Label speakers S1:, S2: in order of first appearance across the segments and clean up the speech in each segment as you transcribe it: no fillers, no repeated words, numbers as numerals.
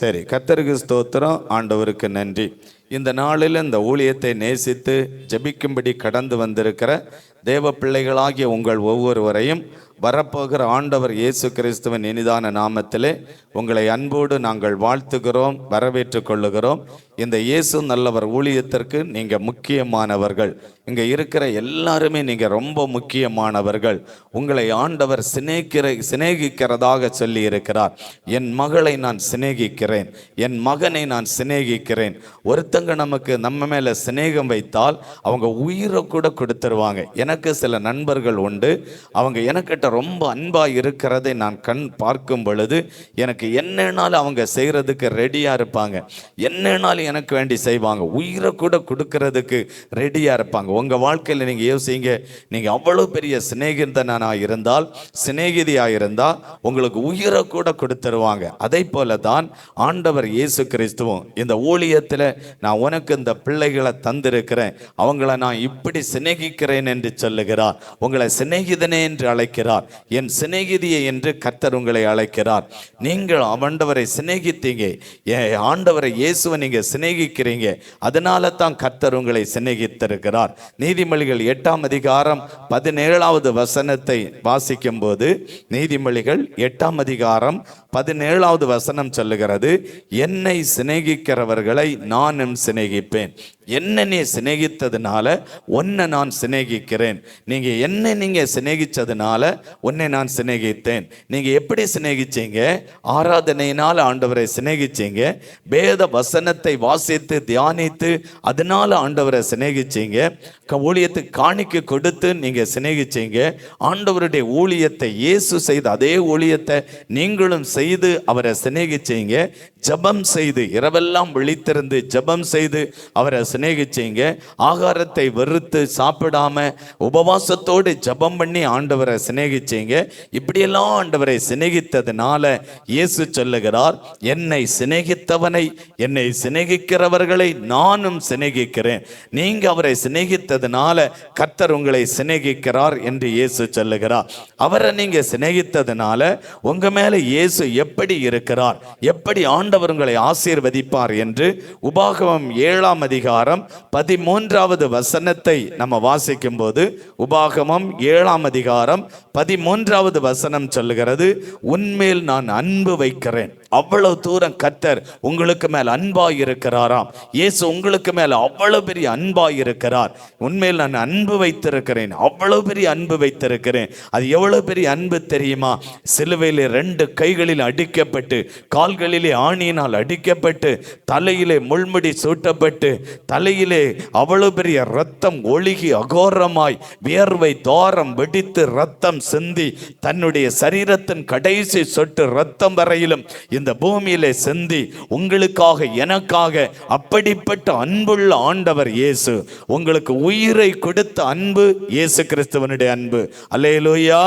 S1: சரி, கர்த்தருக்கு ஸ்தோத்திரம், ஆண்டவருக்கு நன்றி. இந்த நாளில் இந்த ஊழியத்தை நேசித்து ஜெபிக்கும்படி கடந்து வந்திருக்கிற தேவ பிள்ளைகளாகிய உங்கள் ஒவ்வொருவரையும் வரப்போகிற ஆண்டவர் இயேசு கிறிஸ்துவின் இனிதான நாமத்திலே உங்களை அன்போடு நாங்கள் வாழ்த்துகிறோம், வரவேற்று கொள்ளுகிறோம். இந்த இயேசு நல்லவர் ஊழியத்திற்கு நீங்கள் முக்கியமானவர்கள். இங்கே இருக்கிற எல்லாருமே நீங்கள் ரொம்ப முக்கியமானவர்கள். உங்களை ஆண்டவர் சிநேகிக்கிறதாக சொல்லி இருக்கிறார். என் மகளை நான் சிநேகிக்கிறேன், என் மகனை நான் சிநேகிக்கிறேன். ஒருத்தங்க நமக்கு நம்ம மேலே சிநேகம் வைத்தால் அவங்க உயிரை கூட கொடுத்துருவாங்க. எனக்கு சில நண்பர்கள் உண்டு, அவங்க எனக்கிட்ட ரொம்ப அன்பாக இருக்கிறதை நான் கண் பார்க்கும் பொழுது எனக்கு என்னன்னாலும் அவங்க செய்கிறதுக்கு ரெடியாக இருப்பாங்க, என்னன்னாலும் எனக்கு வேண்டி செய்வாங்க, உயிரை கூட கொடுக்கறதுக்கு ரெடியாக இருப்பாங்க. உங்கள் வாழ்க்கையில் நீங்கள் யோசிங்க, நீங்கள் அவ்வளோ பெரிய சிநேகிதனாக இருந்தால், சிநேகிதியாக இருந்தால் உங்களுக்கு உயிரை கூட கொடுத்துருவாங்க. அதை போல தான் ஆண்டவர் இயேசு கிறிஸ்துவும் இந்த ஊழியத்தில் நான் உனக்கு இந்த பிள்ளைகளை தந்திருக்கிறேன், அவங்கள நான் இப்படி சிநேகிக்கிறேன் என்று சொல்லுகிறார். உங்களை சிநேகிதனே என்று அழைக்கிறார், என் சிநேகிதியை என்று கர்த்தர் உங்களை அழைக்கிறார். நீங்கள் ஆண்டவரை சிநேகித்தீங்க, ஆண்டவரை இயேசுவை நீங்க சிநேகிக்கிறீங்க, அதனால தான் கர்த்தர் உங்களை சிநேகித்திருக்கிறார். நீதிமொழிகள் 8ஆம் அதிகாரம் 17வது வசனத்தை வாசிக்கும் போது, நீதிமொழிகள் 8ஆம் அதிகாரம் 17வது வசனம் சொல்லுகிறது, என்னை சிநேகிக்கிறவர்களை நானும் சிநேகிப்பேன். என்ன நீ சிநேகித்ததுனால உன்னை நான் சிநேகிக்கிறேன். நீங்க சிநேகிச்சதுனால உன்னை நான் சிநேகித்தேன். நீங்க எப்படி சிநேகிச்சீங்க? ஆராதனையினால் ஆண்டவரை சிநேகிச்சீங்க, வேத வசனத்தை வாசித்து தியானித்து அதனால ஆண்டவரை சிநேகிச்சீங்க, ஊழியத்துக்கு காணிக்கை கொடுத்து நீங்க சிநேகிச்சீங்க. ஆண்டவருடைய ஊழியத்தை இயேசு செய்த அதே ஊழியத்தை நீங்களும் செய்து அவரை சிநேகிச்சீங்க. ஜபம் செய்து இரவெல்லாம் விழித்திருந்து ஜபம் செய்து அவரை சிநேகிச்சீங்க. ஆகாரத்தை வெறுத்து சாப்பிடாம உபவாசத்தோடு ஜபம் பண்ணி ஆண்டவரை சிநேகிச்சீங்க. இப்படியெல்லாம் ஆண்டவரை சிநேகித்ததுனால இயேசு சொல்லுகிறார், என்னை சிநேகித்தவனை, என்னை சிநேகிக்கிறவர்களை நானும் சிநேகிக்கிறேன். நீங்க அவரை சிநேகித்ததுனால கர்த்தர் உங்களை சிநேகிக்கிறார் என்று இயேசு சொல்லுகிறார். அவரை நீங்க சிநேகித்ததுனால உங்க மேல இயேசு எப்படி இருக்கிறார், எப்படி ஆண்டவர் உங்களை ஆசீர்வதிப்பார் என்று உபாகமம் 7ஆம் அதிகாரம் 13வது வசனத்தை நம்ம வாசிக்கும் போது, உபாகமம் 7ஆம் அதிகாரம் 13வது வசனம் சொல்லுகிறது, உன்மேல் நான் அன்பு வைக்கிறேன். அவ்வளவு தூரம் கர்த்தர் உங்களுக்கு மேல் அன்பாய் இருக்கிறாராம். இயேசு உங்களுக்கு மேல அவ்வளவு பெரிய அன்பாய் இருக்கிறார். உன்மேல் நான் அன்பு வைத்திருக்கிறேன், அவ்வளவு பெரிய அன்பு வைத்திருக்கிறேன். அது எவ்வளவு பெரிய அன்பு தெரியுமா? சிலுவையிலே 2 கைகளில் அடிக்கப்பட்டு, கால்களிலே ஆணியினால் அடிக்கப்பட்டு, தலையிலே முள்முடி சூட்டப்பட்டு, தலையிலே அவ்வளவு பெரிய ரத்தம் ஒழுகி அகோரமாய் வியர்வை தாரம் வெடித்து ரத்தம் சிந்தி, தன்னுடைய சரீரத்தின் கடைசி சொட்டு ரத்தம் வரையிலும் இந்த பூமியிலே சிந்தி உங்களுக்காக எனக்காக அப்படிப்பட்ட அன்புள்ள ஆண்டவர் இயேசு. உங்களுக்கு உயிரை கொடுத்த அன்பு இயேசு கிறிஸ்துவனுடைய அன்பு. அல்லேலூயா!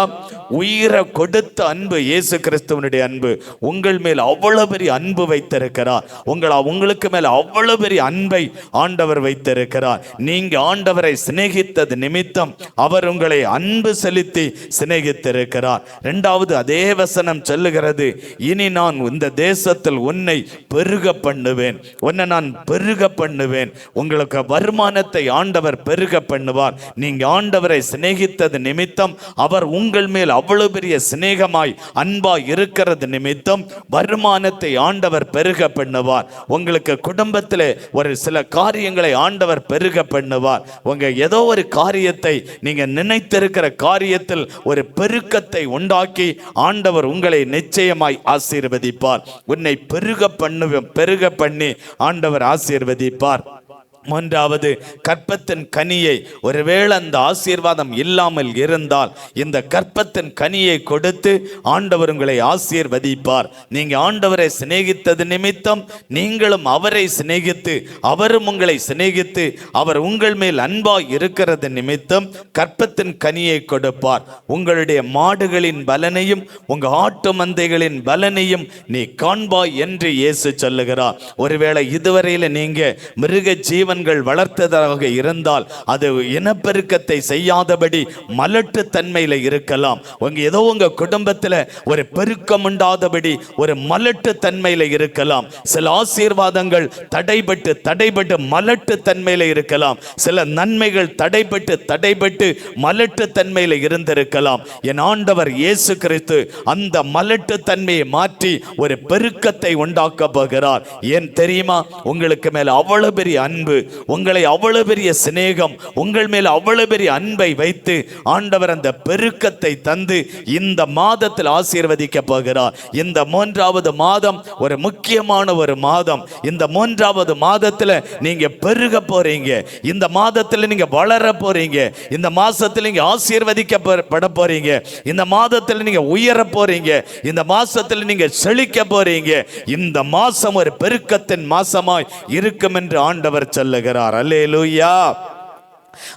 S1: உயிரை கொடுத்த அன்பு இயேசு கிறிஸ்துவனுடைய அன்பு. உங்கள் மேல் அவ்வளவு பெரிய அன்பு வைத்திருக்கிறார். உங்களுக்கு மேல் அவ்வளவு பெரிய அன்பை ஆண்டவர் வைத்திருக்கிறார். நீங்க ஆண்டவரை சிநேகித்தது நிமித்தம் அவர் உங்களை அன்பு செலுத்தி சிநேகித்திருக்கிறார். 2வது அதே வசனம் சொல்லுகிறது, இனி நான் இந்த தேசத்தில் உன்னை பெருக பண்ணுவேன், உன்னை நான் பெருக பண்ணுவேன். உங்களுக்கு வருமானத்தை ஆண்டவர் பெருக பண்ணுவார். நீங்க ஆண்டவரை சிநேகித்தது நிமித்தம் அவர் உங்கள் மேல் அவ்வளவு பெரிய சிநேகமாய் அன்பாய் இருக்கிறது நிமித்தம் வருமானத்தை ஆண்டவர் பெருக பண்ணுவார். உங்களுக்கு குடும்பத்தில் ஒரு சில காரியங்களை ஆண்டவர் பெருக பண்ணுவார். உங்க ஏதோ ஒரு காரியத்தை நீங்க நினைத்திருக்கிற காரியத்தில் ஒரு பெருக்கத்தை உண்டாக்கி ஆண்டவர் உங்களை நிச்சயமாய் ஆசீர்வதிப்பார். உன்னை பெருக பண்ணி ஆண்டவர் ஆசீர்வதிப்பார். 3வது, கற்பத்தின் கனியை, ஒருவேளை அந்த ஆசீர்வாதம் இல்லாமல் இருந்தால் இந்த கற்பத்தின் கனியை கொடுத்து ஆண்டவர் உங்களை ஆசீர்வதிப்பார். நீங்க ஆண்டவரை சிநேகித்தது நிமித்தம் நீங்களும் அவரை சிநேகித்து அவரும் உங்களை சிநேகித்து அவர் உங்கள் மேல் அன்பாய் இருக்கிறது நிமித்தம் கற்பத்தின் கனியை கொடுப்பார். உங்களுடைய மாடுகளின் பலனையும் உங்க ஆட்டு மந்தைகளின் பலனையும் நீ காண்பாய் என்று இயேசு சொல்லுகிறார். ஒருவேளை இதுவரையில நீங்க மிருக ஜீவன் நீதிமான்கள் வளர்த்ததாக இருந்தால் அது இனப்பெருக்கத்தை செய்யாதபடி மலட்டு தன்மையில இருக்கலாம். ஏதோ உங்க குடும்பத்தில் ஒரு பெருக்கம் உண்டாதபடி ஒரு மலட்டு தன்மையில இருக்கலாம். சில ஆசீர்வாதங்கள் தடைபட்டு மலட்டு தன்மையில இருக்கலாம். சில நன்மைகள் தடைபட்டு மலட்டு தன்மையில இருந்திருக்கலாம். என் ஆண்டவர் இயேசு கிறிஸ்து அந்த மலட்டு தன்மையை மாற்றி ஒரு பெருக்கத்தை உண்டாக்க போகிறார். ஏன் தெரியுமா? உங்களுக்கு மேல அவ்வளவு பெரிய அன்பு, உங்களை அவ்வளவு பெரிய சிநேகம், உங்கள் மேல அவ்வளவு பெரிய அன்பை வைத்து ஆண்டவர் அந்த பெருக்கத்தை தந்து இந்த மாதத்தில் ஆசீர்வதிக்க போகிறார். இந்த 3வது மாதம் ஒரு முக்கியமான ஒரு மாதம். இந்த 3வது மாதத்துல நீங்க பெருக போறீங்க. இந்த மாதத்துல நீங்க வளர போறீங்க. இந்த மாசத்துல நீங்க ஆசீர்வதிக்கப்பட போறீங்க. இந்த மாதத்துல நீங்க உயர போறீங்க. இந்த மாசத்துல நீங்க செழிக்க போறீங்க. இந்த மாசம் ஒரு பெருக்கத்தின் மாசமாய் இருக்கும் என்று ஆண்டவர் சொல்லுகிறார். அல்லேலூயா.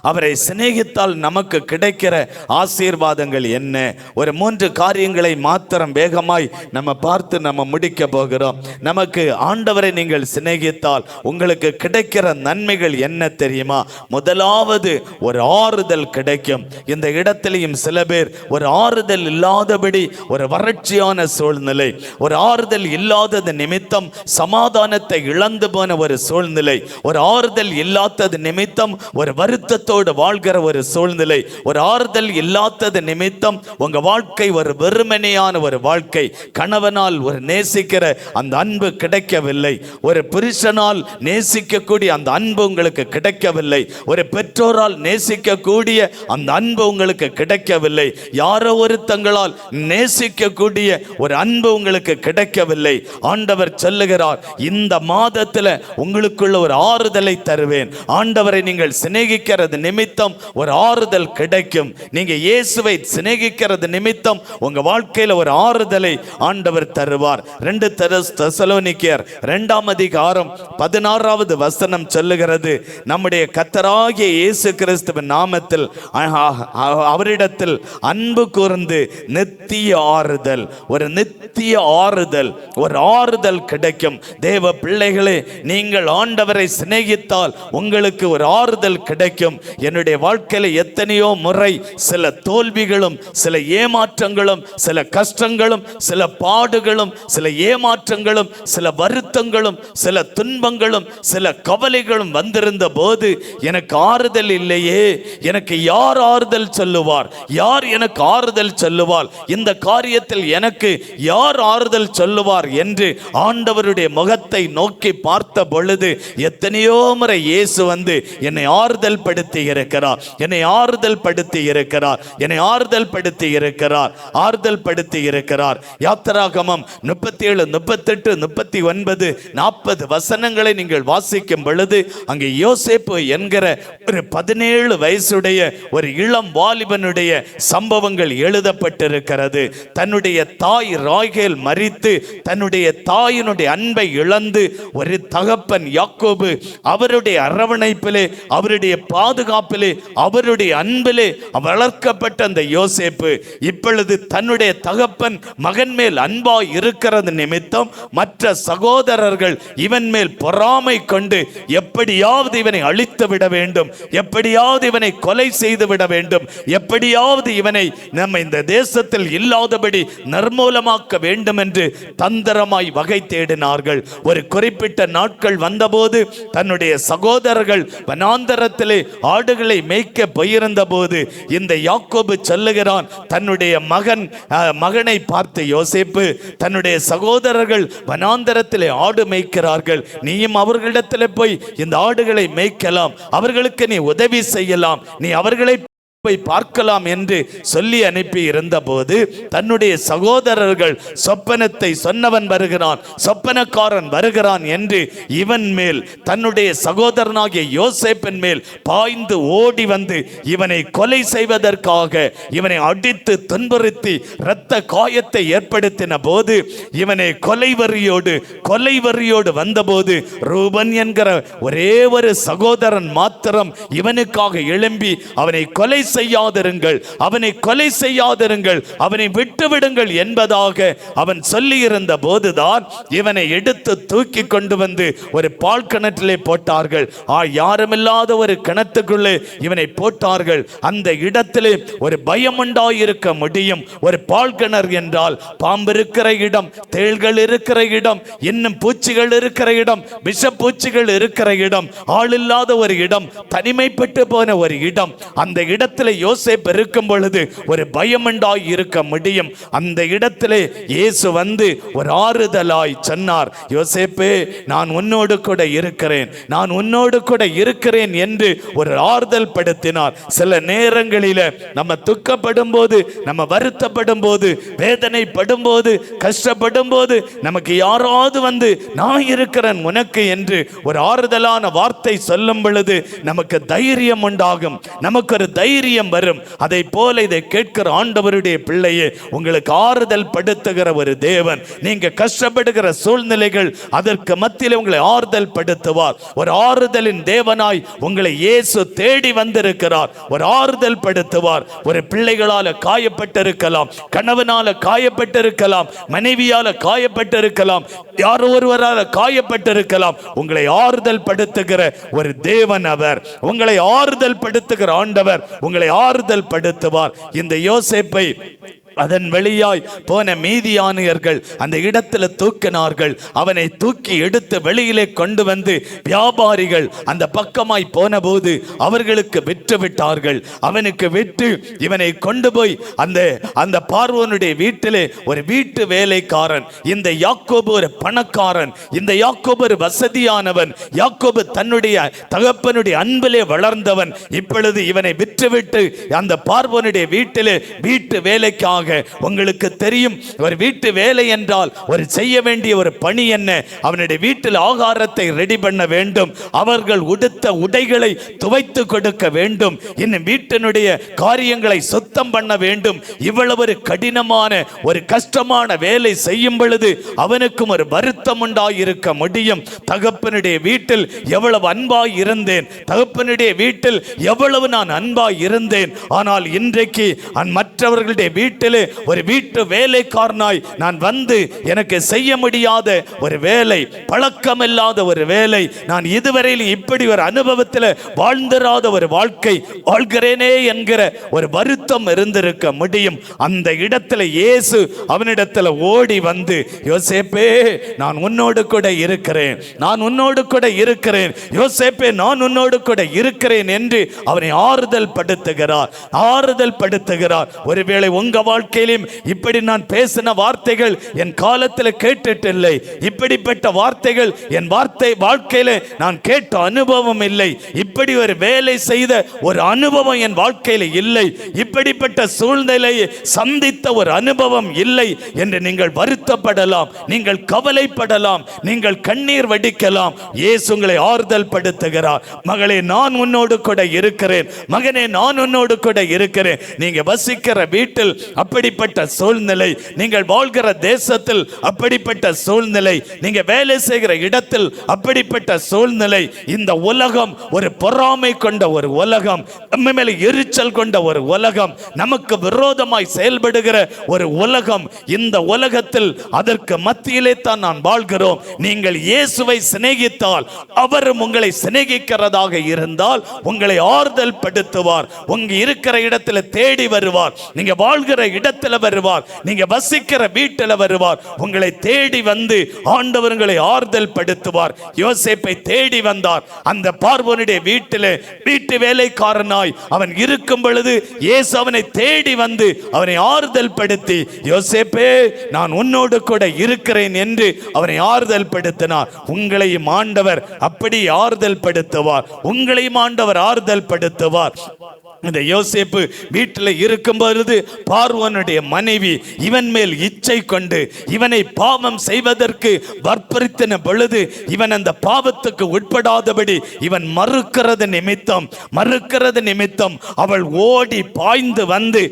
S1: அவரை சிநேகித்தால் நமக்கு கிடைக்கிற ஆசீர்வாதங்கள் என்ன? ஒரு 3 காரியங்களை மாத்திரம் வேகமாய் நம்ம பார்த்து நம்ம முடிக்க போகிறோம். நமக்கு ஆண்டவரை நீங்கள் சிநேகித்தால் உங்களுக்கு கிடைக்கிற நன்மைகள் என்ன தெரியுமா? முதலாவது ஒரு ஆறுதல் கிடைக்கும். இந்த இடத்திலையும் சில பேர் ஒரு ஆறுதல் இல்லாதபடி ஒரு வறட்சியான சூழ்நிலை, ஒரு ஆறுதல் இல்லாதது நிமித்தம் சமாதானத்தை இழந்து போன ஒரு சூழ்நிலை, ஒரு ஆறுதல் இல்லாதது நிமித்தம் ஒரு வருத்தத்தோடு வாழ்கிற ஒரு சூழ்நிலை, ஒரு ஆறுதல் இல்லாதது நிமித்தம் உங்க வாழ்க்கை ஒரு வெறுமனையான ஒரு வாழ்க்கை. கணவனால் ஒரு நேசிக்கிற அந்த அன்பு கிடைக்கவில்லை. ஒரு புருஷனால் நேசிக்கக்கூடிய அந்த அன்பு உங்களுக்கு கிடைக்கவில்லை. ஒரு பெற்றோரால் நேசிக்கக்கூடிய அந்த அன்பு உங்களுக்கு கிடைக்கவில்லை. யாரோ ஒருத்தங்களால் நேசிக்கக்கூடிய ஒரு அன்பு உங்களுக்கு கிடைக்கவில்லை. ஆண்டவர் சொல்லுகிறார், இந்த மாதத்தில் உங்களுக்குள்ள ஒரு ஆறுதலை தருவேன். ஆண்டவரை நீங்கள் சிநேகிக்கிறது நிமித்தம் ஒரு ஆறுதல் கிடைக்கும். நீங்க இயேசுவை சிநேகிக்கிறது நிமித்தம் உங்க வாழ்க்கையில ஒரு ஆறுதலை ஆண்டவர் தருவார். 2 தெசலோனிக்கேயர் 2ஆம் அதிகாரம் 16வது வசனம் சொல்லுகிறது, நம்முடைய கர்த்தராகிய இயேசு கிறிஸ்துவின் நாமத்தில் அவரிடத்தில் அன்பு கூர்ந்து நித்திய ஆறுதல், ஒரு நித்திய ஆறுதல், ஒரு ஆறுதல் கிடைக்கும். தேவ பிள்ளைகளே, நீங்கள் ஆண்டவரை சிநேகித்தால் உங்களுக்கு ஒரு ஆறுதல் கிடைக்கும். என்னுடைய வாழ்க்கையில எத்தனையோ முறை சில தோல்விகளும், சில ஏமாற்றங்களும், சில கஷ்டங்களும், சில பாடுகளும், சில ஏமாற்றங்களும், சில வருத்தங்களும், சில துன்பங்களும், சில கவலைகளும் வந்திருந்த போது எனக்கு ஆறுதல் இல்லையே, எனக்கு யார் ஆறுதல் சொல்லுவார், யார் எனக்கு ஆறுதல் சொல்லுவார், இந்த காரியத்தில் எனக்கு யார் ஆறுதல் சொல்லுவார் என்று ஆண்டவருடைய முகத்தை நோக்கி பார்த்த பொழுது எத்தனையோ முறை இயேசு வந்து என்னை ஆறுதல் படுத்தி இருக்கிறார், என்னை ஆறுதல் படுத்தி இருக்கிறார், என்னை ஆறுதல் படுத்தி இருக்கிறார், ஆறுதல் படுத்தி இருக்கிறார். யாத்திராகமம் 37, 38, 39, 40 வசனங்களை நீங்கள் வாசிக்கும் பொழுது அங்கே யோசேப்பு என்கிற ஒரு 17 வயசுடைய ஒரு இளம் வாலிபனுடைய சம்பவங்கள் எழுதப்பட்டிருக்கிறது. தன்னுடைய தாய் ராகேல் மரித்து தன்னுடைய தாயினுடைய அன்பை இழந்து ஒரு தகப்பன் யாக்கோபு அவருடைய அரவணைப்பிலே, அவருடைய பாதுகாப்பிலே, அவருடைய அன்பிலே வளர்க்கப்பட்ட அந்த யோசேப்பு இப்பொழுது தன்னுடைய தகப்பன் மகன் மேல் அன்பாய் இருக்கிறது நிமித்தம் மற்ற சகோதரர்கள் இவன் மேல் பொறாமை கொண்டு எப்படியாவது இவனை அழித்து விட வேண்டும், எப்படியாவது இவனை கொலை செய்து விட வேண்டும், எப்படியாவது இவனை நம்ம இந்த தேசத்தில் இல்லாதபடி நிர்மூலமாக்க வேண்டும் என்று தந்திரமாய் வகை தேடினார்கள். ஒரு குறிப்பிட்ட நாட்கள் வந்தபோது தன்னுடைய சகோதரர்கள் வனாந்தரத்திலே ஆடுகளை மேய்க்க போயிருந்த போது இந்த யாக்கோபு சொல்லுகிறான், தன்னுடைய மகனை பார்த்து, யோசேப்பு, தன்னுடைய சகோதரர்கள் வனாந்தரத்திலே ஆடு மேய்க்கிறார்கள், நீயும் அவர்களிடத்தில் போய் இந்த ஆடுகளை மேய்க்கலாம், அவர்களுக்கு நீ உதவி செய்யலாம், நீ அவர்களை போய் பார்க்கலாம் என்று சொல்லி அனுப்பி இருந்த போது தன்னுடைய சகோதரர்கள் சொப்பனத்தை சொன்னவன் வருகிறான், சொப்பனக்காரன் வருகிறான் என்று இவன் மேல், தன்னுடைய சகோதரனாகிய யோசேப்பின் மேல் பாய்ந்து ஓடி வந்து இவனை கொலை செய்வதற்காக இவனை அடித்து துன்புறுத்தி இரத்த காயத்தை ஏற்படுத்தின போது இவனை கொலைவரியோடு வந்தபோது ரூபன் என்கிற ஒரே ஒரு சகோதரன் மாத்திரம் இவனுக்காக எழும்பி அவனை கொலை செய்யாதிருங்கள், அவனை கொலை செய்யாதிருங்கள், அவனை விட்டுவிடுங்கள் என்பதாக அவன் சொல்லியிருந்த போதுதான் இவனை எடுத்து தூக்கி கொண்டு வந்து ஒரு பால் கிணற்றிலே போட்டார்கள். யாருமில்லாத ஒரு கிணத்துக்குள்ளே இவனை போட்டார்கள். அந்த இடத்திலே ஒரு பயம் உண்டாயிருக்க முடியும். ஒரு பால் கிணறு என்றால் பாம்பு இருக்கிற இடம், தேள்கள் இருக்கிற இடம், இன்னும் பூச்சிகள் இருக்கிற இடம், விஷப்பூச்சிகள் இருக்கிற இடம், ஆள் இல்லாத ஒரு இடம், தனிமைப்பட்டு போன ஒரு இடம். அந்த இடத்திலே யோசேப்பு இருக்கும் பொழுது ஒரு பயம் உண்டாய் இருக்க முடியும். அந்த இடத்திலே இயேசு வந்து ஒரு ஆறுதலாய் சொன்னார், யோசேப்பே நான் உன்னோடு கூட இருக்கிறேன், நான் உன்னோடு கூட இருக்கிறேன் என்று ஒரு ஆறுதல் படுத்தினார். சில நேரங்களில் நம்ம துக்கப்படும் போது, நம்ம வருத்தப்படும் போது, வேதனைப்படும் போது, கஷ்டப்படும் போது நமக்கு யாராவது வந்து நான் இருக்கிறேன் உனக்கு என்று ஒரு ஆறுதலான வார்த்தை சொல்லும் பொழுது நமக்கு தைரியம் உண்டாகும், நமக்கு ஒரு தைரியம் வரும். அதை போல இதை கேட்கிற ஆண்டவருடைய பிள்ளையே, உங்களுக்கு ஆறுதல் படுத்துகிற ஒரு தேவன். நீங்க கஷ்டப்படுகிற சூழ்நிலைகள் அதற்கு மத்தியில் உங்களை ஆறுதல் படுத்துவார். ஒரு ஆறுதலின் தேவனாய் உங்களை இயேசு தேடி வந்திருக்கிறார். ஒரு ஆறுதல் படுத்துவார். ஒரு பிள்ளைகளால காயப்பட்டிருக்கலாம், கணவனால காயப்பட்டிருக்கலாம், மனைவியால காயப்பட்டிருக்கலாம், யாரோ ஒருவரால காயப்பட்டிருக்கலாம். உங்களை ஆறுதல் படுத்துகிற ஒரு தேவன் அவர். உங்களை ஆறுதல் படுத்துகிற ஆண்டவர் உங்களை ஆறுதல் படுத்துவார். இந்த யோசேப்பை அதன் வெளியாய் போன மீதியானியர்கள் அந்த இடத்துல தூக்கினார்கள். அவனை தூக்கி எடுத்து வெளியிலே கொண்டு வந்து வியாபாரிகள் அந்த பக்கமாய் போன போது அவர்களுக்கு விற்று விட்டார்கள். அவனுக்கு விட்டு இவனை கொண்டு போய் அந்த பார்வோனுடைய வீட்டிலே ஒரு வீட்டு வேலைக்காரன். இந்த யாக்கோபு ஒரு பணக்காரன், இந்த யாக்கோபு ஒரு வசதியானவன், யாக்கோபு தன்னுடைய தகப்பனுடைய அன்பிலே வளர்ந்தவன். இப்பொழுது இவனை விற்றுவிட்டு அந்த பார்வோனுடைய வீட்டிலே வீட்டு வேலைக்காக, உங்களுக்கு தெரியும் ஒரு வீட்டு வேலை என்றால் ஒரு செய்ய வேண்டிய ஒரு பணி என்ன? அவனுடைய வீட்டில் ஆகாரத்தை ரெடி பண்ண வேண்டும், அவர்கள் உடுத்த உடைகளை துவைத்து கொடுக்க வேண்டும், இன்னும் வீட்டினுடைய காரியங்களை சுத்தம் பண்ண வேண்டும். இவ்வளவு ஒரு கடினமான ஒரு கஷ்டமான வேலை செய்யும் பொழுது அவனுக்கும் ஒரு வருத்தம் உண்டாயிருக்க முடியும். தகப்பனுடைய வீட்டில் எவ்வளவு அன்பாய் இருந்தேன், தகப்பனுடைய வீட்டில் எவ்வளவு நான் அன்பாய் இருந்தேன், ஆனால் இன்றைக்கு மற்றவர்களுடைய வீட்டில் ஒரு வீட்டு வேலைக்காரனாய் நான் வந்து எனக்கு செய்ய முடியாத ஒரு வேலை, பழக்கமில்லாத ஒரு வேலை, நான் இதுவரையில் இப்படி ஒரு அனுபவத்தில் வாழ்ந்திராத ஒரு வாழ்க்கை வாழ்கிறேனே என்கிற ஒரு வருத்தம் இருந்திருக்க முடியும். அந்த இடத்துல இயேசு அவனிடத்தில் ஓடி வந்து, யோசேப்பே நான் உன்னோடு கூட இருக்கிறேன், நான் உன்னோடு கூட இருக்கிறேன், யோசேப்பே நான் உன்னோடு கூட இருக்கிறேன் என்று அவனை ஆறுதல் படுத்துகிறார், ஆறுதல் படுத்துகிறார். ஒருவேளை உங்க வாழ்க்கையிலும் இப்படி நான் பேசின வார்த்தைகள் என் காலத்தில் கேட்டுட்டில்லை, இப்படிப்பட்ட வார்த்தைகள் என் வாழ்க்கையில நான் கேட்ட அனுபவம் இல்லை, இப்படி ஒரு வேலை செய்த ஒரு அனுபவம் என் வாழ்க்கையில இல்லை, இப்படிப்பட்ட சூழ்நிலையை சந்தித்த ஒரு அனுபவம் இல்லை என்று நீங்கள் வருத்தப்படலாம், நீங்கள் கவலைப்படலாம், நீங்கள் கண்ணீர் வடிக்கலாம். இயேசு உங்களை ஆறுதல் படுத்துகிறார். மகளே நான் உன்னோடு கூட இருக்கிறேன், மகனே நான் உன்னோடு கூட இருக்கிறேன். நீங்க வசிக்கிற வீட்டில் அப்படிப்பட்ட சூழ்நிலை, நீங்கள் வாழ்கிற தேசத்தில் அப்படிப்பட்ட சூழ்நிலை, நீங்க வேலை செய்கிற இடத்தில் அப்படிப்பட்ட சூழ்நிலை, இந்த உலகம் ஒரு பொறாமை கொண்ட ஒரு உலகம், நம்ம மேல எரிச்சல் கொண்ட ஒரு உலகம், நமக்கு விரோதமாய் செயல்படுகிற ஒரு உலகம். இந்த உலகத்தில் அதற்கு மத்தியிலே தான் நான் வாழ்கிறோம். நீங்கள் இயேசுவை சிநேகித்தால் அவரும் உங்களை சிநேகிக்கிறதாக இருந்தால் உங்களை ஆறுதல் படுத்துவார். உங்க இருக்கிற இடத்துல தேடி வருவார், நீங்க வாழ்கிற இடத்துல வருவார், நீங்க வசிக்கிற வீட்டில் வருவார், உங்களை தேடி வந்து ஆண்டவர் உங்களை ஆறுதல் படுத்துவார். யோசேப்பை தேடி வந்தார். அந்த பார்வோனுடைய வீட்டிலே வீட்டு வேலைக்காரனாய் அவன் இருக்கும் பொழுது இயேசு அவனை தேடி வந்து அவனை ஆறுதல் படுத்தி, யோசேப்பே நான் உன்னோடு கூட இருக்கிறேன் என்று அவனை ஆறுதல் படுத்தினார். உங்களையும் ஆண்டவர் அப்படி ஆறுதல் படுத்துவார், உங்களையும் ஆண்டவர் ஆறுதல் படுத்துவார். இந்த யோசேப்பு வீட்டில் இருக்கும் பொழுது பார்வோனுடைய மனைவி இவன் மேல் இச்சை கொண்டு இவனை பாவம் செய்வதற்கு வற்புறுத்தின பொழுது இவன் அந்த பாவத்துக்கு உட்படாதபடி இவன் மறுக்கிறது நிமித்தம் அவள் ஓடி பாய்ந்து வந்து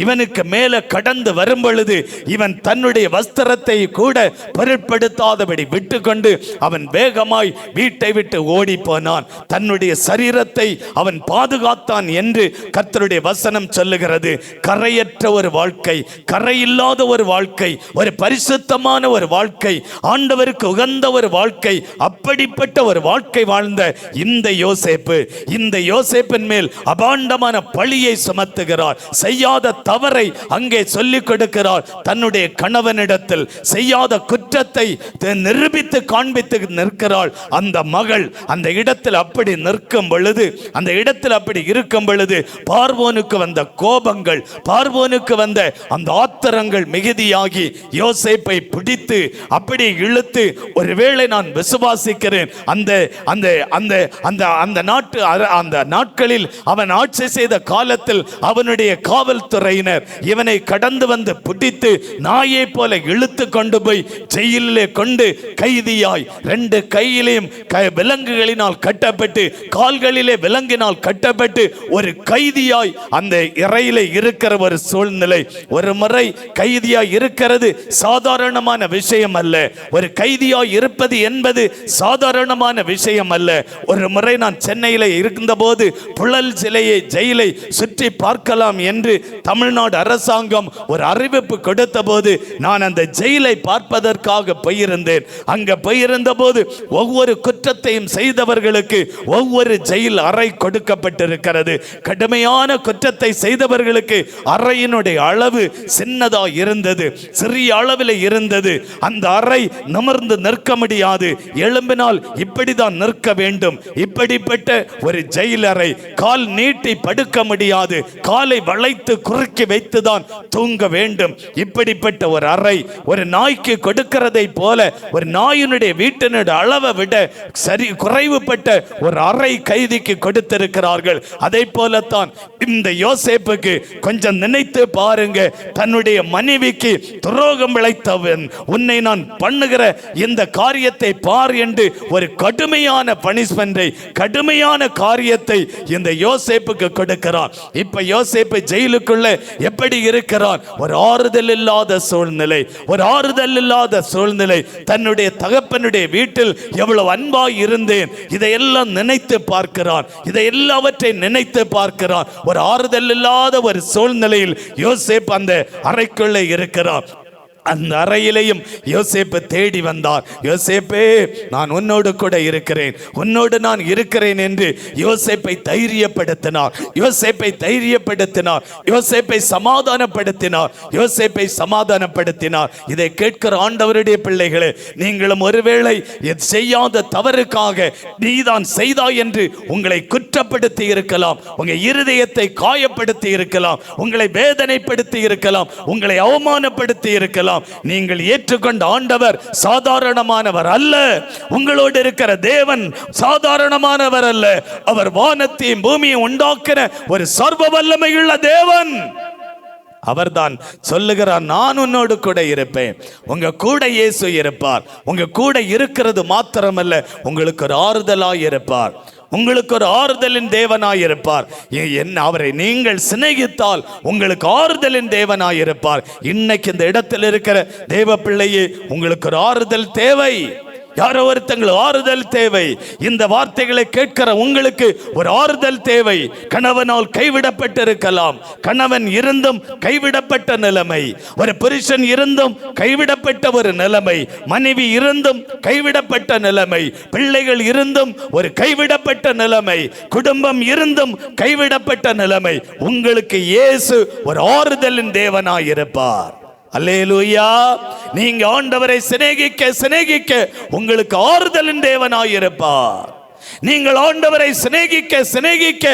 S1: இவனுக்கு மேல கடந்து வரும் பொழுது இவன் தன்னுடைய வஸ்திரத்தை கூட பொருட்படுத்தாதபடி விட்டு கொண்டு அவன் வேகமாய் வீட்டை விட்டு ஓடி போனான். தன்னுடைய சரீரத்தை அவன் பாதுகாத்தான் மாட்டான் என்று கர்த்தருடைய வசனம் சொல்லுகிறது. கரையற்ற ஒரு வாழ்க்கை, கரையில்லாத ஒரு வாழ்க்கை, ஒரு பரிசுத்தமான ஒரு வாழ்க்கை, ஆண்டவருக்கு உகந்த ஒரு வாழ்க்கை, அப்படிப்பட்ட ஒரு வாழ்க்கை வாழ்ந்த இந்த யோசேப்பின் மேல் அபாண்டமான பழியை சுமத்துகிறார். செய்யாத தவறை அங்கே சொல்லிக் கொடுக்கிறார். தன்னுடைய கணவனிடத்தில் செய்யாத குற்றத்தை நிரூபித்து காண்பித்து நிற்கிறாள். அந்த மகள் அந்த இடத்தில் அப்படி நிற்கும் பொழுது, அந்த இடத்தில் அப்படி இருக்கும் பொழுது பார்வோனுக்கு வந்த கோபங்கள், பார்வோனுக்கு வந்த அந்த ஆத்திரங்கள் மிகுதியாகி யோசேப்பை பிடித்து அப்படி இழுத்து, ஒருவேளை நான் விசுவாசிக்கிறேன் அந்த அந்த அந்த அந்த அந்த நாட்டு அந்த நாட்களில் அவன் ஆட்சி செய்த காலத்தில் அவனுடைய காவல்துறையினர் இவனை கடந்து வந்து பிடித்து நாயை போல இழுத்து கொண்டு போய் ஜெயிலிலே கொண்டு கைதியாய் 2 கையிலையும் விலங்குகளினால் கட்டப்பட்டு, கால்களிலே விலங்கினால் கட்டப்பட்டு ஒரு கைதியாய் அந்த இறையிலே இருக்கிற ஒரு சூழ்நிலை. ஒரு முறை கைதியாய் இருக்கிறது சாதாரணமான விஷயம் அல்ல. ஒரு கைதியாய் இருப்பது என்பது சாதாரணமான விஷயம் அல்ல. ஒரு முறை நான் சென்னையில் இருந்தபோது புழல் சிலையை ஜெயிலை சுற்றி பார்க்கலாம் என்று தமிழ்நாடு அரசாங்கம் ஒரு அறிவிப்பு கொடுத்த போது நான் அந்த ஜெயிலை பார்ப்பதற்காக போயிருந்தேன். அங்க போயிருந்த போது ஒவ்வொரு குற்றத்தையும் செய்தவர்களுக்கு ஒவ்வொரு ஜெயில் அறை கொடுக்கப்பட்டிருக்கிறது. கடுமையான குற்றத்தை செய்தவர்களுக்கு அறையினுடைய அளவு சின்னதா இருந்தது, சிறிய அளவில் இருந்தது. அந்த அறை நிமிர்ந்து நிற்க முடியாது, எழும்பினால் இப்படிதான் நிற்க வேண்டும். இப்படிப்பட்ட ஒரு ஜெயில் அறை, கால் நீட்டி படுக்க முடியாது, காலை வளைத்து குறுக்கி வைத்துதான் தூங்க வேண்டும். இப்படிப்பட்ட ஒரு அறை ஒரு நாய்க்கு கொடுக்கிறதை போல, ஒரு நாயினுடைய வீட்டினுடைய அளவை விட சரி குறைவுபட்ட ஒரு அறை கைதிக்கு கொடுத்திருக்கிறார்கள். அதை போலத்தான் இந்த யோசேப்புக்கு கொஞ்சம் நினைத்து பாருங்க. தன்னுடைய மனைவிக்கு துரோகம் விளைத்தவன், உன்னை நான் பண்ணுகிற இந்த காரியத்தை பார் என்று ஒரு கடுமையான பனிஷ்மென்றை, கடுமையான காரியத்தை இந்த யோசேப்புக்கு கொடுக்கிறார். இப்ப யோசேப்பு ஜெயிலுக்குள்ள எப்படி இருக்கிறார்? ஒரு ஆறுதல் இல்லாத சூழ்நிலை, ஒரு ஆறுதல் இல்லாத சூழ்நிலை. தன்னுடைய தகப்பனுடைய வீட்டில் எவ்வளவு அன்பாய் இருந்தேன், இதையெல்லாம் நினைத்து பார்க்கிறான், இதை எல்லாவற்றை நினைத்து பார்க்கிறான். ஒரு ஆறுதல் இல்லாத ஒரு சூழ்நிலையில் யோசேப்பு அந்த அறைக்குள்ளே இருக்கிறார். அந்த அறையிலையும் யோசேப்பு தேடி வந்தார். யோசேப்பே, நான் உன்னோடு கூட இருக்கிறேன், உன்னோடு நான் இருக்கிறேன் என்று யோசேப்பை தைரியப்படுத்தினார். யோசேப்பை தைரியப்படுத்தினார், யோசேப்பை சமாதானப்படுத்தினார், யோசேப்பை சமாதானப்படுத்தினார். இதை கேட்கிற ஆண்டவருடைய பிள்ளைகளே, நீங்களும் ஒருவேளை செய்யாத தவறுக்காக நீதான் செய்தாய் என்று உங்களை குற்றப்படுத்தி இருக்கலாம், உங்க இருதயத்தை காயப்படுத்தி இருக்கலாம், உங்களை வேதனைப்படுத்தி இருக்கலாம், உங்களை அவமானப்படுத்தி இருக்கலாம். நீங்கள் ஏற்றுக்கொண்ட ஆண்டவர் சாதாரணமானவர் அல்ல. உங்களோடு இருக்கிற தேவன் சாதாரணமானவர் அல்ல. அவர் வானத்தையும் பூமியை உண்டாக்கின ஒரு சர்வ வல்லமையுள்ள தேவன். அவர்தான் சொல்லுகிறார், நான் உன்னோடு கூட இருப்பேன். உங்க கூட இயேசு இருப்பார். உங்க கூட இருக்கிறது மாத்திரமல்ல, உங்களுக்கு ஒரு ஆறுதலாய் இருப்பார், உங்களுக்கு ஒரு ஆறுதலின் தேவனாய் இருப்பார். அவரை நீங்கள் சிநேகித்தால் உங்களுக்கு ஆறுதலின் தேவனாய் இருப்பார். இன்னைக்கு இந்த இடத்தில் இருக்கிற தேவ பிள்ளையே, உங்களுக்கு ஒரு ஆறுதல் தேவை. யாரோ ஒருத்தங்களுக்கு ஆறுதல் தேவை. இந்த வார்த்தைகளை கேட்கிற உங்களுக்கு ஒரு ஆறுதல் தேவை. கணவனால் கைவிடப்பட்டிருக்கலாம், கணவன் இருந்தும் கைவிடப்பட்ட நிலைமை, ஒரு புருஷன் இருந்தும் கைவிடப்பட்ட ஒரு நிலைமை, மனைவி இருந்தும் கைவிடப்பட்ட நிலைமை, பிள்ளைகள் இருந்தும் ஒரு கைவிடப்பட்ட நிலைமை, குடும்பம் இருந்தும் கைவிடப்பட்ட நிலைமை. உங்களுக்கு இயேசு ஒரு ஆறுதலின் தேவனாய் இருப்பார். அல்லேலூயா. நீங்க ஆண்டவரை சிநேகிக்க சிநேகிக்க உங்களுக்கு ஆறுதலின் தேவனாய் இருப்பார். நீங்கள் ஆண்டவரை சிநேகிக்க சிநேகிக்க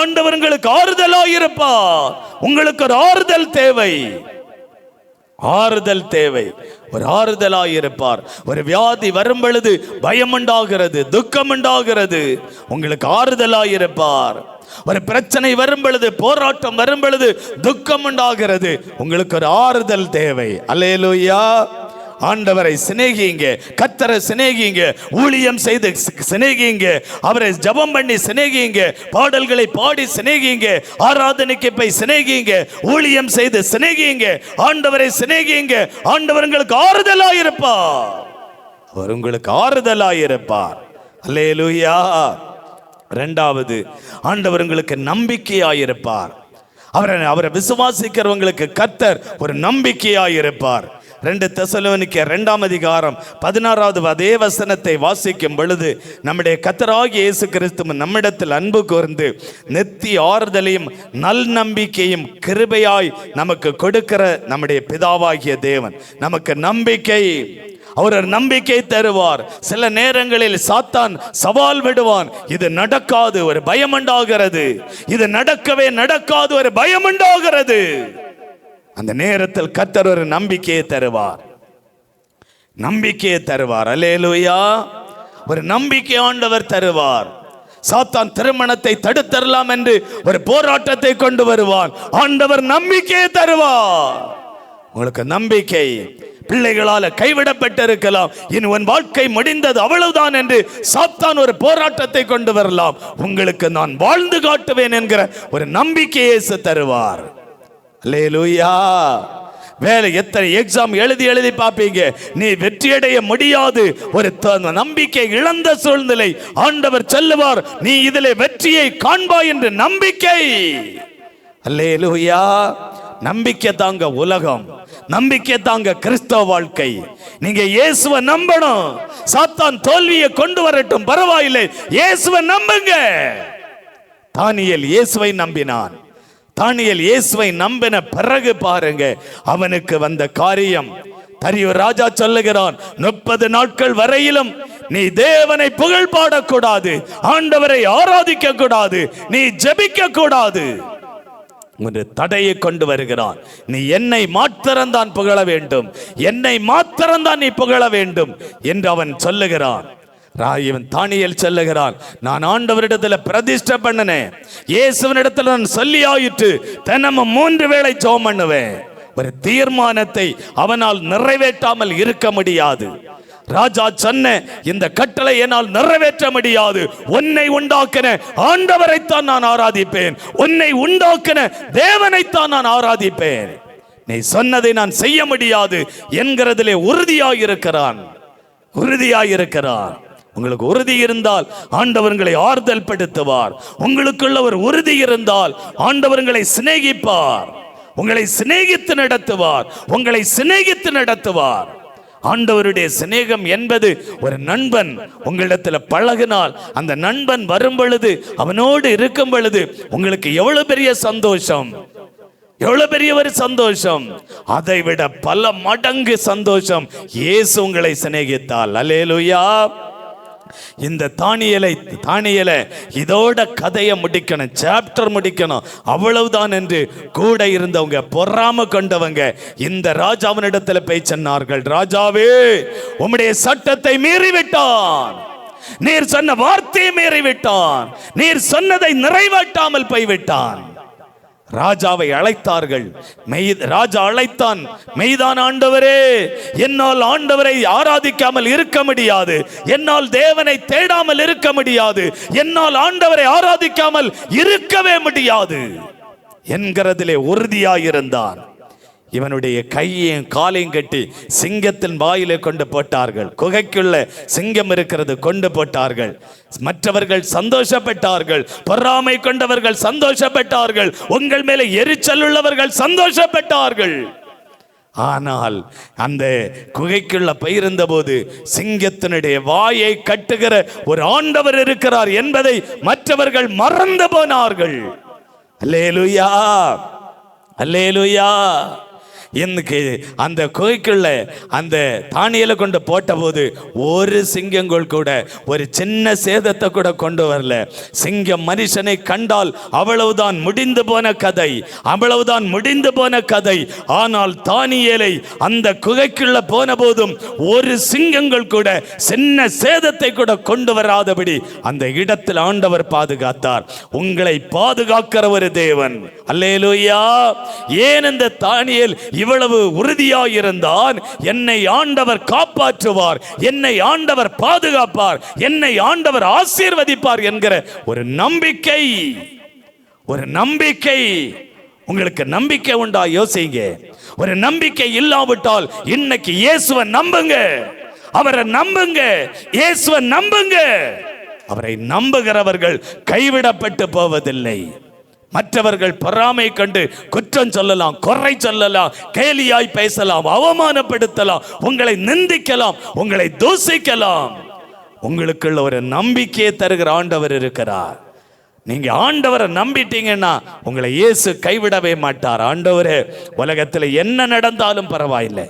S1: ஆண்டவர் உங்களுக்கு ஆறுதலாய் இருப்பார். உங்களுக்கு ஒரு ஆறுதல் தேவை, ஆறுதல் தேவை, ஒரு ஆறுதலாய் இருப்பார். ஒரு வியாதி வரும் பொழுது பயம் உண்டாகிறது, துக்கம் உண்டாகிறது, உங்களுக்கு ஆறுதலாய் இருப்பார். ஒரு பிரச்சனை வரும் பொழுது, போராட்டம் வரும் பொழுது துக்கம் உண்டாகிறது, உங்களுக்கு ஒரு ஆறுதல் தேவை. அல்லேலூயா. ஆண்டவரை சிநேகிங்க, கர்த்தரை சிநேகிங்க, ஊழியம் செய்து சிநேகிங்க, அவரை ஜெபம் பண்ணி சிநேகிங்க, பாடல்களை பாடி சிநேகிங்க, ஆராதனைக்கு போய் சிநேகிங்க, ஊழியம் செய்து சிநேகிங்க, ஆண்டவரை சிநேகிங்க. ஆண்டவர் உங்களுக்கு ஆறுதலாய் இருப்பார். அவர் உங்களுக்கு ஆறுதலாய் இருப்பார். அல்லேலூயா. இரண்டாவது, ஆண்டவர் உங்களுக்கு நம்பிக்கையாயிருப்பார். அவரை விசுவாசிக்கிறவங்களுக்கு கர்த்தர் ஒரு நம்பிக்கையாயிருப்பார். 2 தெசலோனிக்கேயர் 2ஆம் அதிகாரம் 16வது அதே வசனத்தை வாசிக்கும் பொழுது, நம்முடைய கர்த்தராகிய இயேசு கிறிஸ்து நம்மிடத்தில் அன்பு கூர்ந்து நெத்தி ஆறுதலையும் நல் நம்பிக்கையும் கிருபையாய் நமக்கு கொடுக்கிற நம்முடைய பிதாவாகிய தேவன் நமக்கு நம்பிக்கை, அவர் ஒரு நம்பிக்கை தருவார். சில நேரங்களில் சாத்தான் சவால் விடுவான், இது நடக்காது, ஒரு பயம் உண்டாகிறது, இது நடக்கவே நடக்காது, ஒரு பயம் உண்டாகிறது. அந்த நேரத்தில் கர்த்தர் ஒரு நம்பிக்கையை தருவார், நம்பிக்கையை தருவார். அல்லேலூயா. ஒரு நம்பிக்கை ஆண்டவர் தருவார். சாத்தான் திருமணத்தை தடுத்தரலாம் என்று ஒரு போராட்டத்தை கொண்டு வருவான், ஆண்டவர் நம்பிக்கையை தருவார். உங்களுக்கு நம்பிக்கை, பிள்ளைகளால கைவிடப்பட்டிருக்கலாம், இனி உன் வாழ்க்கை முடிந்தது அவ்வளவுதான் என்று சாத்தான் ஒரு போராட்டத்தை கொண்டு வரலாம், உங்களுக்கு நான் வாழ்ந்து காட்டுவேன் என்கிற ஒரு நம்பிக்கையை தருவார். அல்லேலூயா. வேலை எத்தனை எக்ஸாம் எழுதி பார்ப்பீங்க, நீ வெற்றியடைய முடியாது, ஒரு நம்பிக்கை இழந்த சூழ்நிலை, ஆண்டவர் சொல்லுவார், நீ இதிலே வெற்றியை காண்பாய் என்று நம்பிக்கை. அல்லேலூயா. நம்பிக்கை தாங்க உலகம், நம்பிக்கை தாங்க கிறிஸ்தவ வாழ்க்கை. நீங்க இயேசுவை நம்பணும். சாத்தான் தோல்வியை கொண்டு வரட்டும், பரவாயில்லை, இயேசுவை நம்புங்க. தானியேல் இயேசுவை நம்பினான். தானியேல் இயேசுவை நம்பின பிறகு பாருங்க அவனுக்கு வந்த காரியம். தரியு ராஜா சொல்லுகிறான், 30 நாட்கள் வரையிலும் நீ தேவனை புகழ் பாடக்கூடாது, ஆண்டவரை ஆராதிக்க கூடாது, நீ ஜெபிக்க கூடாது. ஒரு தடையை கொண்டு வருகிறான். நீ என்னை மாத்திரம்தான் புகழ வேண்டும், என்னை மாத்திரம்தான் நீ புகழ வேண்டும் என்று அவன் சொல்லுகிறான். இவன் தானியேல் சொல்லுகிறான், நான் ஆண்டவரிடத்தில் பிரதிஷ்டை பண்ணினேன், இயேசுவினிடத்தில் நான் சொல்லி ஆயிற்று, தினமும் 3 வேளை ஜெபம் பண்ணுவேன். ஒரு தீர்மானத்தை அவனால் நிறைவேற்றாமல் இருக்க முடியாது. ராஜா சொன்ன இந்த கட்டளை என்னால் நிறைவேற்ற முடியாது. உன்னை உண்டாக்கின ஆண்டவரைத்தான் நான் ஆராதிப்பேன், உன்னை உண்டாக்கின தேவனைத்தான் நான் ஆராதிப்பேன், நீ சொன்னதை நான் செய்ய முடியாது என்கிறதிலே உறுதியாயிருக்கிறான், உறுதியாயிருக்கிறான். உங்களுக்கு உறுதி இருந்தால் ஆண்டவர்களை ஆறுதல் படுத்துவார். உங்களுக்குள்ள ஒரு உறுதி இருந்தால் ஆண்டவர்களை சிநேகிப்பார், உங்களை சிநேகித்து நடத்துவார், உங்களை சிநேகித்து நடத்துவார். ஆண்டவருடைய சிநேகம் என்பது ஒரு நண்பன் உங்களிடத்தில் பழகினால், அந்த நண்பன் வரும் பொழுது, அவனோடு இருக்கும் பொழுது உங்களுக்கு எவ்வளவு பெரிய சந்தோஷம், எவ்வளவு பெரிய ஒரு சந்தோஷம். அதை விட பல மடங்கு சந்தோஷம் இயேசு உங்களை சிநேகித்தால். அல்லேலூயா. இந்த தானியேலை இதோட கதையை முடிக்கணும், சாப்டர் முடிக்கணும், அவ்வளவுதான் என்று கூட இருந்தவங்க, பொறாம கொண்டவங்க இந்த ராஜாவினிடத்தில் போய் சொன்னார்கள், ராஜாவே, உம்முடைய சட்டத்தை மீறிவிட்டான், நீர் சொன்ன வார்த்தையை மீறிவிட்டான், நீர் சொன்னதை நிறைவேற்றாமல் போய்விட்டான். ராஜாவை அழைத்தார்கள். ராஜா அழைத்தான், மெய்தான் ஆண்டவரே, என்னால் ஆண்டவரை ஆராதிக்காமல் இருக்க முடியாது, என்னால் தேவனை தேடாமல் இருக்க முடியாது, என்னால் ஆண்டவரை ஆராதிக்காமல் இருக்கவே முடியாது என்கிறதிலே உறுதியாயிருந்தான். இவனுடைய கையையும் காலையும் கட்டி சிங்கத்தின் வாயிலே கொண்டு போட்டார்கள். குகைக்குள்ள சிங்கம் இருக்கிறது, கொண்டு போட்டார்கள். மற்றவர்கள் சந்தோஷப்பட்டார்கள், பொறாமை கொண்டவர்கள் சந்தோஷப்பட்டார்கள், உங்கள் மேலே எரிச்சல் உள்ளவர்கள் சந்தோஷப்பட்டார்கள். ஆனால் அந்த குகைக்குள்ள போயிருந்த போது சிங்கத்தினுடைய வாயை கட்டுகிற ஒரு ஆண்டவர் இருக்கிறார் என்பதை மற்றவர்கள் மறந்து போனார்கள். அல்லேலூயா, அல்லேலூயா. இன்னைக்கு அந்த குகைக்குள்ள அந்த தானியேலை கொண்டு போட்ட போது ஒரு சிங்கங்கள் கூட ஒரு சின்ன சேதத்தை கூட கொண்டு வரல. சிங்கம் மனுஷனை கண்டால் அவ்வளவுதான் முடிந்து போன கதை, அவ்வளவுதான் முடிந்து போன கதை. ஆனால் தானியேலை அந்த குகைக்குள்ள போன போதும் ஒரு சிங்கங்கள் கூட சின்ன சேதத்தை கூட கொண்டு வராதபடி அந்த இடத்தில் ஆண்டவர் பாதுகாத்தார். உங்களை பாதுகாக்கிற ஒரு தேவன். அல்லேலூயா. ஏன் இந்த தானியேல் இவ்வளவு உறுதியாயிருந்தான்? என்னை ஆண்டவர் காப்பாற்றுவார், என்னை ஆண்டவர் பாதுகாப்பார், என்னை ஆண்டவர் ஆசீர்வதிப்பார் என்கிற ஒரு நம்பிக்கை, ஒரு நம்பிக்கை. உங்களுக்கு நம்பிக்கை உண்டா? யோசிங்க. ஒரு நம்பிக்கை இல்லாவிட்டால் இன்னைக்கு இயேசுவை நம்புங்க, அவரை நம்புங்க, இயேசுவை நம்புங்க. அவரை நம்புகிறவர்கள் கைவிடப்பட்டு போவதில்லை. மற்றவர்கள் பொறாமை கண்டு குற்றம் சொல்லலாம், குறை சொல்லலாம், கேலியாய் பேசலாம், அவமானப்படுத்தலாம், உங்களை நிந்திக்கலாம், உங்களை தூசிக்கலாம். உங்களுக்குள்ள ஒரு நம்பிக்கையை தருகிற ஆண்டவர் இருக்கிறார். நீங்க ஆண்டவரை நம்பிட்டீங்கன்னா உங்களை இயேசு கைவிடவே மாட்டார். ஆண்டவரே, உலகத்தில் என்ன நடந்தாலும் பரவாயில்லை,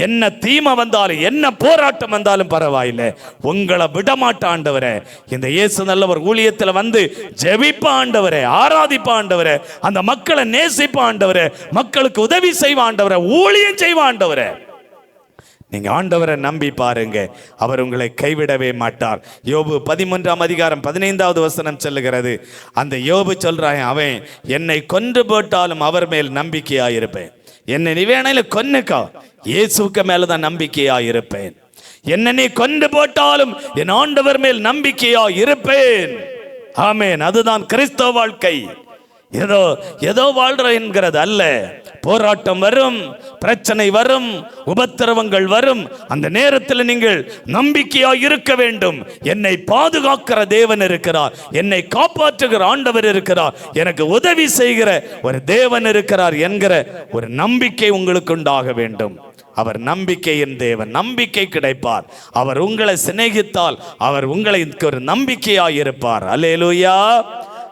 S1: என்ன தீமை வந்தாலும், என்ன போராட்டம் வந்தாலும் பரவாயில்லை, உங்களை விடமாட்ட ஆண்டவரே. இந்த இயேசு நல்லவர் ஊழியத்தில் வந்து ஜெபிப்ப ஆண்டவரே, ஆராதிப்ப ஆண்டவரே, அந்த மக்களை நேசிப்ப ஆண்டவரே, மக்களுக்கு உதவி செய்வ ஆண்டவரே, ஊழியம் செய்வ ஆண்டவரே. நீங்க ஆண்டவரை நம்பி பாருங்க, அவர் உங்களை கைவிடவே மாட்டார். யோபு 13:15 சொல்லுகிறது, அந்த யோபு சொல்றான், அவன் என்னை கொன்று போட்டாலும் அவர் மேல் நம்பிக்கையாயிருப்பேன். என்னை நீ வேணையில கொன்னுக்கா, இயேசுக்கு மேலதான் நம்பிக்கையாயிருப்பேன். என்னை நீ கொன்று போட்டாலும் என் ஆண்டவர் மேல் நம்பிக்கையாயிருப்பேன். ஆமென். அதுதான் கிறிஸ்தவ வாழ்க்கை. ஏதோ வாழ்ற என்கிறது அல்ல. போராட்டம் வரும், பிரச்சனை வரும், உபத்திரவங்கள் வரும். அந்த நேரத்தில் நீங்கள் நம்பிக்கையாய் இருக்க வேண்டும். என்னை பாதுகாக்கிற தேவன் இருக்கிறார், என்னை காப்பாற்றுகிற ஆண்டவர் இருக்கிறார், எனக்கு உதவி செய்கிற ஒரு தேவன் இருக்கிறார் என்கிற ஒரு நம்பிக்கை உங்களுக்கு உண்டாக வேண்டும். அவர் நம்பிக்கையின் தேவன். நம்பிக்கை கிடைப்பார். அவர் உங்களை சிநேகித்தால் அவர் உங்களை ஒரு நம்பிக்கையாய் இருப்பார். அல்லேலூயா.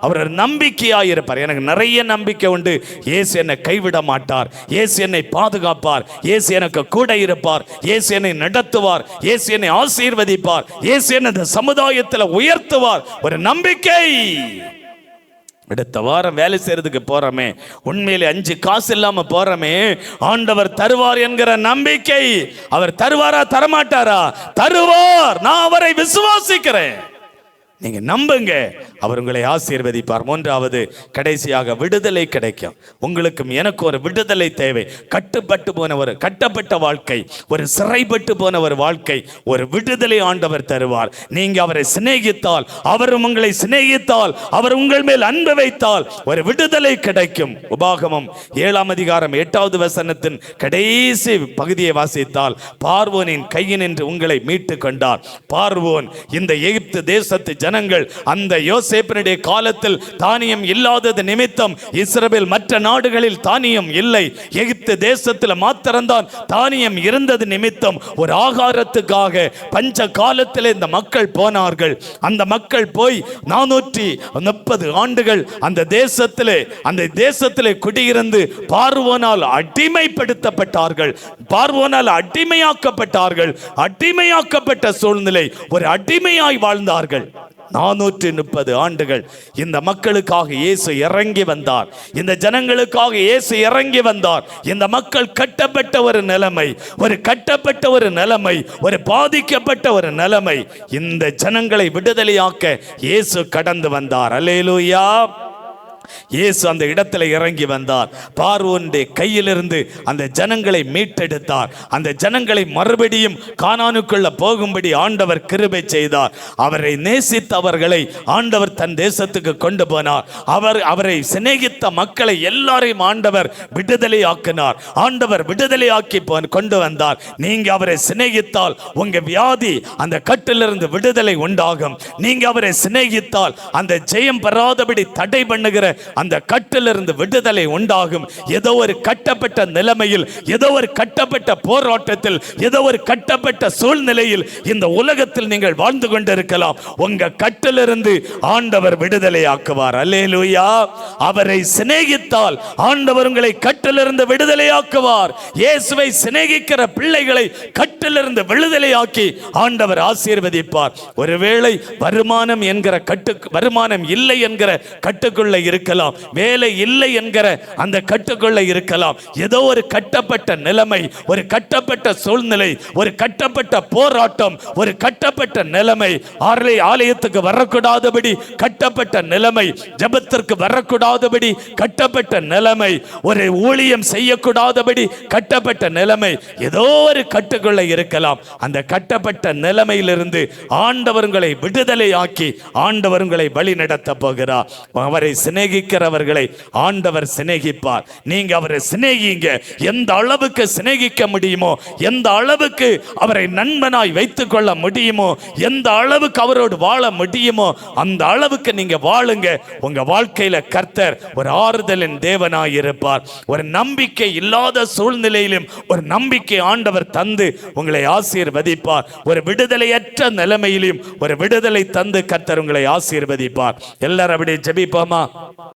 S1: அவர் ஒரு நம்பிக்கையாய் இருப்பார். எனக்கு நிறைய நம்பிக்கை உண்டு. இயேசு என்னை கைவிட மாட்டார், இயேசு என்னை பாதுகாப்பார், இயேசு எனக்கு கூட இருப்பார், இயேசு என்னை நடத்துவார், இயேசு என்னை ஆசீர்வதிப்பார், இயேசு என்னை சமுதாயத்தில் உயர்த்துவார். ஒரு நம்பிக்கை. அடுத்த வாரம் வேலை செய்யறதுக்கு போறோமே, உண்மையிலே 5 காசு இல்லாம போறோமே, ஆண்டவர் தருவார் என்கிற நம்பிக்கை. அவர் தருவாரா தரமாட்டாரா? தருவார். நான் அவரை விசுவாசிக்கிறேன். நீங்க நம்புங்க, அவர் உங்களை ஆசீர்வதிப்பார். 3வது, கடைசியாக விடுதலை கிடைக்கும். உங்களுக்கும் எனக்கு ஒரு விடுதலை தேவை. கட்டப்பட்ட வாழ்க்கை, ஒரு சிறைப்பட்டு போன ஒரு வாழ்க்கை, ஒரு விடுதலை ஆண்டவர் தருவார். நீங்க அவரை சிநேகித்தால், அவர் உங்களை சிநேகித்தால், அவர் உங்கள் மேல் அன்பு வைத்தால் ஒரு விடுதலை கிடைக்கும். உபாகமம் 7:8 கடைசி பகுதியை வாசித்தால், பார்வோனின் கையினின்று உங்களை மீட்டு கொண்டார். பார்வோன் இந்த எகிப்து தேசத்து ஜனங்கள் அந்த யோசேப்பினுடைய காலத்தில் தானியம் இல்லாதது நிமித்தம் இஸ்ரவேல் மற்ற நாடுகளில் தானியம் இல்லை, எகிப்து தேசத்தில் மாத்திரம்தான் தானியம் இருந்தது நிமித்தம் ஒரு ஆகாரத்துக்காக பஞ்ச காலத்தில் இந்த மக்கள் போனார்கள். அந்த மக்கள் போய் 430 ஆண்டுகள் அந்த தேசத்திலே குடியிருந்து பார்வோனால் அடிமைப்படுத்தப்பட்டார்கள், பார்வோனால் அடிமையாக்கப்பட்டார்கள். அடிமையாக்கப்பட்ட சூழ்நிலை, ஒரு அடிமையாய் வாழ்ந்தார்கள் 430 ஆண்டுகள். இந்த மக்களுக்காக இயேசு இறங்கி வந்தார், இந்த ஜனங்களுக்காக இயேசு இறங்கி வந்தார். இந்த மக்கள் கட்டப்பட்ட ஒரு நிலைமை, ஒரு பாதிக்கப்பட்ட ஒரு நிலைமை, இந்த ஜனங்களை விடுதலையாக்க இயேசு கடந்து வந்தார். அல்லேலூயா. இயேசு அந்த இடத்துல இறங்கி வந்தார். பார்வோனுடைய கையிலிருந்து அந்த ஜனங்களை மீட்டெடுத்தார். அந்த ஜனங்களை மறுபடியும் கானானுக்குள்ள போகும்படி ஆண்டவர் கிருபை செய்தார். அவரை நேசித்தவர்களை ஆண்டவர் தன் தேசத்துக்கு கொண்டு போனார். அவரை சிநேகித்த மக்களை எல்லாரையும் ஆண்டவர் விடுதலையாக்கினார். ஆண்டவர் விடுதலையாக்கி கொண்டு வந்தார். நீங்க அவரை சிநேகித்தால் உங்க வியாதி அந்த கட்டிலிருந்து விடுதலை உண்டாகும். நீங்க அவரை சிநேகித்தால் அந்த ஜெயம் பெறாதபடி தடை பண்ணுகிற அந்த கட்டிலிருந்து விடுதலை உண்டாகும். ஏதோ ஒரு கட்டப்பட்ட நிலைமையில், ஏதோ ஒரு கட்டப்பட்ட போராட்டத்தில், ஏதோ ஒரு கட்டப்பட்ட சூழ்நிலையில் இந்த உலகத்தில் நீங்கள் வாழ்ந்து கொண்டிருக்கலாம். உங்க கட்டிலிருந்து ஆண்டவர் விடுதலையாக்குவார். அல்லேலூயா. அவரை சிநேகித்தால் ஆண்டவர் உங்களை கட்டிலிருந்து விடுதலையாக்குவார். இயேசுவை சிநேகிக்கிற பிள்ளைகளை கட்டிலிருந்து விடுதலையாக்கி ஆண்டவர் ஆசீர்வதிப்பார். ஒருவேளை வருமானம் இல்லை என்கிற கட்டுக்குள்ள இருக்கலாம், வேலை இல்லை என்கிற அந்த கட்டுக்குள்ள இருக்கலாம். ஏதோ ஒரு கட்டப்பட்ட நிலைமை, ஒரு கட்டப்பட்ட சூழ்நிலை, ஒரு கட்டப்பட்ட போராட்டம், ஒரு கட்டப்பட்ட நிலைமை, ஆலயத்துக்கு வரக்கூடாதபடி கட்டப்பட்ட நிலைமை, ஜெபத்திற்கு வரக்கூடாதபடி கட்டப்பட்ட நிலைமை, ஒரு ஊழியம் செய்யக்கூடாதபடி கட்டப்பட்ட நிலைமை, ஏதோ ஒரு கட்டுக்குள்ள இருக்கலாம். அந்த கட்டப்பட்ட நிலைமையிலிருந்து ஆண்டவர் உங்களை விடுதலையாக்கி ஆண்டவர் உங்களை வழி நடத்த போகிறார். அவரை சிநேகிக்க
S2: சிநேகிக்கிறவர்களை ஆண்டவர் சிநேகிப்பார். நீங்க அவரை சிநேகிங்க. எந்த அளவுக்கு சிநேகிக்க முடியுமோ, எந்த அளவுக்கு அவரை நண்பனாய் வைத்துக் கொள்ள முடியுமோ, எந்த அளவுக்கு அவரோடு வாழ முடியுமோ அந்த அளவுக்கு நீங்க வாழுங்க. உங்க வாழ்க்கையில கர்த்தர் ஒரு ஆறுதலின் தேவனாய் இருப்பார். ஒரு நம்பிக்கை இல்லாத சூழ்நிலையிலும் ஒரு நம்பிக்கை ஆண்டவர் தந்து உங்களை ஆசீர்வதிப்பார். ஒரு விடுதலையற்ற நிலைமையிலும் ஒரு விடுதலை தந்து கர்த்தர் உங்களை ஆசீர்வதிப்பார். எல்லாரும் அப்படி ஜெபிப்போமா?